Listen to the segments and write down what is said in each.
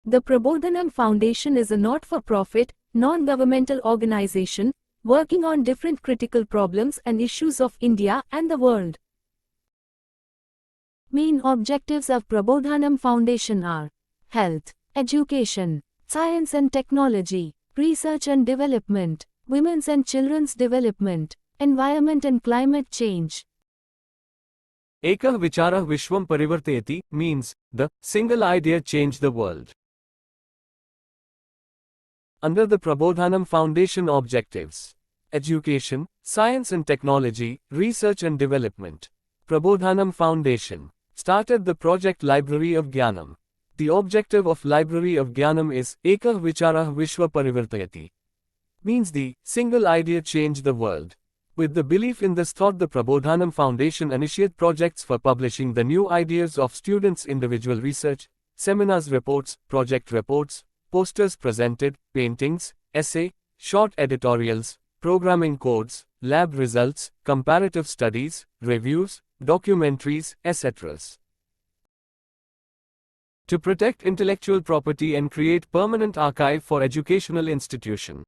The Prabodhanam Foundation is a not-for-profit, non-governmental organization working on different critical problems and issues of India and the world. Main objectives of Prabodhanam Foundation are health, education, science and technology, research and development, women's and children's development, environment and climate change. Ekah Vicharah Vishwam Parivartayati means, the single idea changed the world. Under the Prabodhanam Foundation objectives: education, science and technology, research and development. Prabodhanam Foundation started the project Library of Gyanam. The objective of Library of Gyanam is Ekah Vicharah Vishwa Parivartayati, means the single idea changed the world. With the belief in this thought, the Prabodhanam Foundation initiate projects for publishing the new ideas of students' individual research, seminars reports, project reports, posters presented, paintings, essay, short editorials, programming codes, lab results, comparative studies, reviews, documentaries, etc. To protect intellectual property and create permanent archive for educational institution.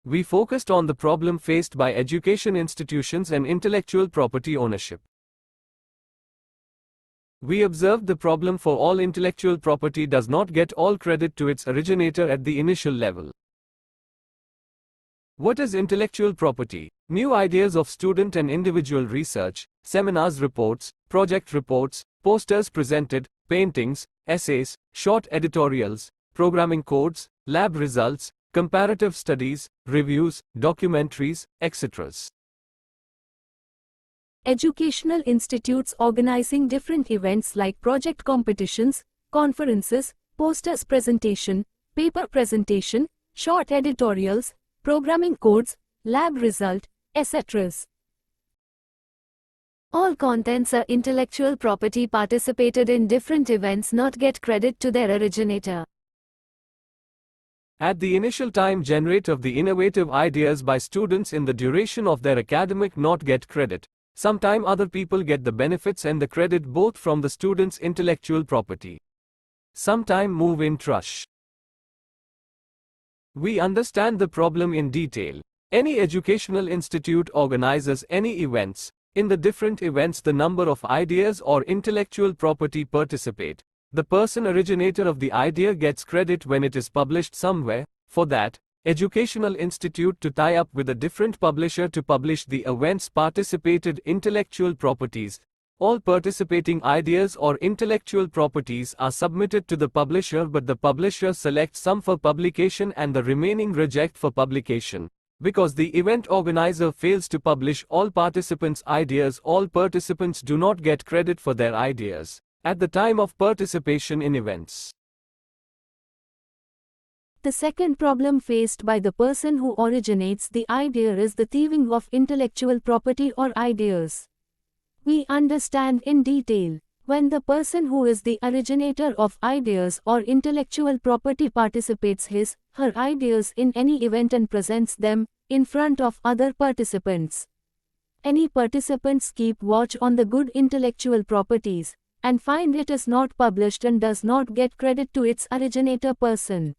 We focused on the problem faced by education institutions and intellectual property ownership. We observed the problem for all intellectual property does not get all credit to its originator at the initial level. What is intellectual property? New ideas of student and individual research, seminars reports, project reports, posters presented, paintings, essays, short editorials, programming codes, lab results, comparative studies, reviews, documentaries, etc. Educational institutes organizing different events like project competitions, conferences, posters presentation, paper presentation, short editorials, programming codes, lab result, etc. All contents are intellectual property participated in different events not get credit to their originator. At the initial time generate of the innovative ideas by students in the duration of their academic not get credit. Sometime other people get the benefits and the credit both from the students' intellectual property. Sometime move in trush. We understand the problem in detail. Any educational institute organizes any events. In the different events the number of ideas or intellectual property participate. The person originator of the idea gets credit when it is published somewhere. For that, educational institute to tie up with a different publisher to publish the events participated intellectual properties. All participating ideas or intellectual properties are submitted to the publisher, but the publisher selects some for publication and the remaining reject for publication. Because the event organizer fails to publish all participants' ideas, all participants do not get credit for their ideas at the time of participation in events. The second problem faced by the person who originates the idea is the thieving of intellectual property or ideas. We understand in detail, when the person who is the originator of ideas or intellectual property participates his, her ideas in any event and presents them in front of other participants. Any participants keep watch on the good intellectual properties and find it is not published and does not get credit to its originator person.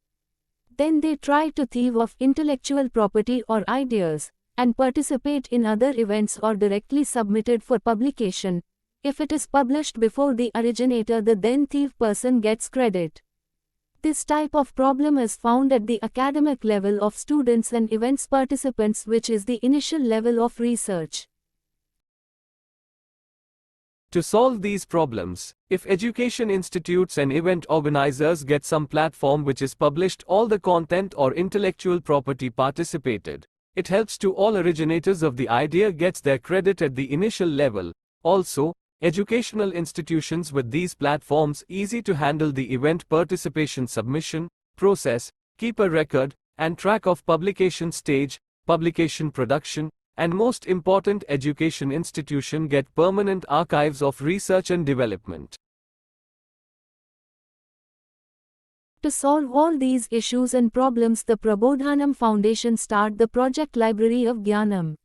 Then they try to thieve of intellectual property or ideas and participate in other events or directly submitted for publication. If it is published before the originator, the then thief person gets credit. This type of problem is found at the academic level of students and events participants, which is the initial level of research. To solve these problems, if education institutes and event organizers get some platform which is published all the content or intellectual property participated, it helps to all originators of the idea gets their credit at the initial level. Also, educational institutions with these platforms easy to handle the event participation submission, process, keep a record, and track of publication stage, publication production, and most important, education institution get permanent archives of research and development. To solve all these issues and problems, the Prabodhanam Foundation start the project Library of Gyanam.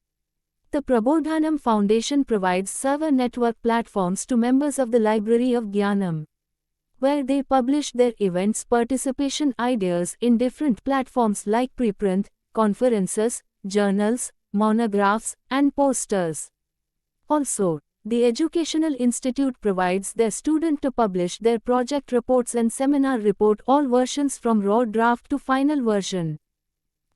The Prabodhanam Foundation provides server network platforms to members of the Library of Gyanam. where they publish their events participation ideas in different platforms like preprint, conferences, journals, monographs, and posters. Also, the Educational Institute provides their student to publish their project reports and seminar report all versions from raw draft to final version.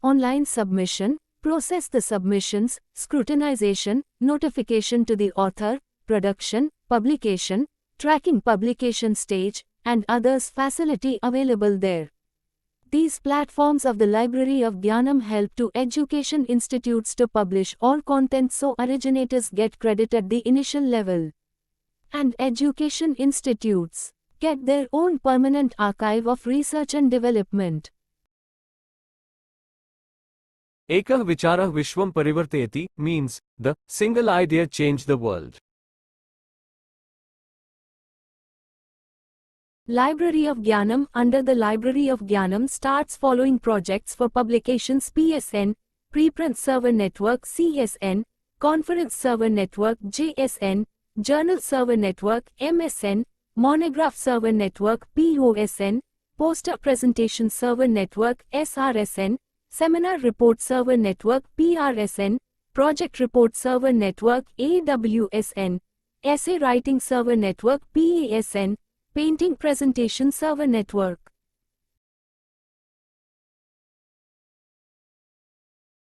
Online submission, process the submissions, scrutinization, notification to the author, production, publication, tracking publication stage, and others facility available there. These platforms of the Library of Gyanam help to education institutes to publish all content so originators get credit at the initial level. And education institutes get their own permanent archive of research and development. Ekah Vichara Vishwam Parivartayati means, the single idea changed the world. Library of Gyanam under the Library of Gyanam starts following projects for publications PSN, Preprint Server Network CSN, Conference Server Network JSN, Journal Server Network MSN, Monograph Server Network POSN, Poster Presentation Server Network SRSN, Seminar Report Server Network PRSN, Project Report Server Network AWSN, Essay Writing Server Network PASN, Painting Presentation Server Network.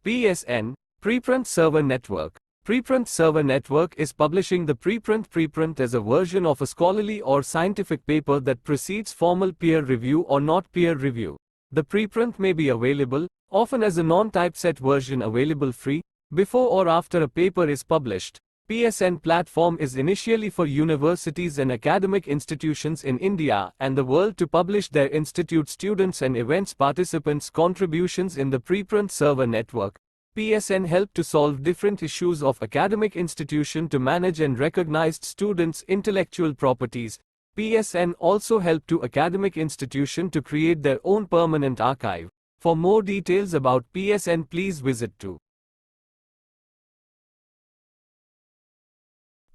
PSN, Preprint Server Network. Preprint Server Network is publishing the preprint. Preprint is a version of a scholarly or scientific paper that precedes formal peer review or not peer review. The preprint may be available, often as a non-typeset version available free, before or after a paper is published. PSN platform is initially for universities and academic institutions in India and the world to publish their institute students and events participants' contributions in the preprint server network. PSN helped to solve different issues of academic institution to manage and recognized students' intellectual properties. PSN also helped to academic institution to create their own permanent archive. For more details about PSN, please visit to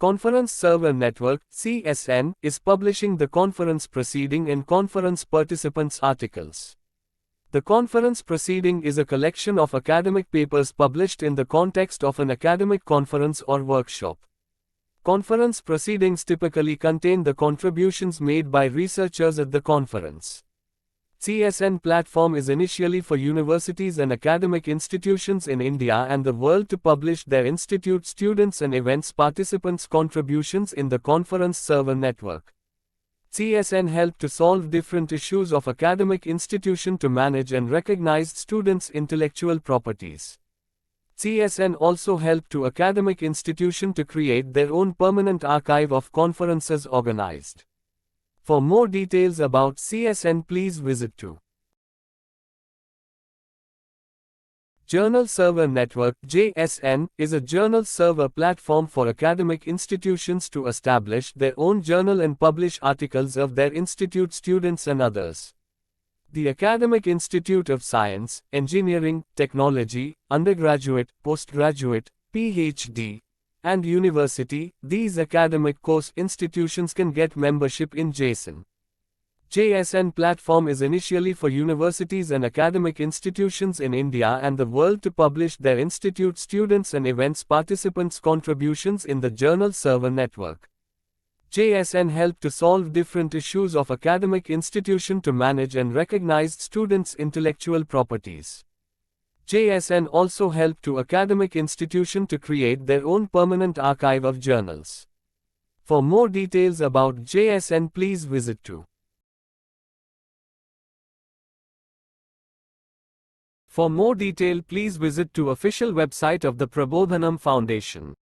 Conference Server Network (CSN) is publishing the conference proceeding and conference participants' articles. The conference proceeding is a collection of academic papers published in the context of an academic conference or workshop. Conference proceedings typically contain the contributions made by researchers at the conference. CSN platform is initially for universities and academic institutions in India and the world to publish their institute students and events participants' contributions in the conference server network. CSN helped to solve different issues of academic institution to manage and recognize students' intellectual properties. CSN also helped to academic institution to create their own permanent archive of conferences organized. For more details about CSN, please visit to Journal Server Network (JSN) is a journal server platform for academic institutions to establish their own journal and publish articles of their institute students and others. The Academic Institute of Science, Engineering, Technology, undergraduate, postgraduate, PhD, and university, these academic course institutions can get membership in JSN. JSN platform is initially for universities and academic institutions in India and the world to publish their institute students and events participants' contributions in the journal server network. JSN helped to solve different issues of academic institution to manage and recognize students' intellectual properties. JSN also helped to academic institution to create their own permanent archive of journals. For more details about JSN, please visit to For more detail, please visit to official website of the Prabodhanam Foundation.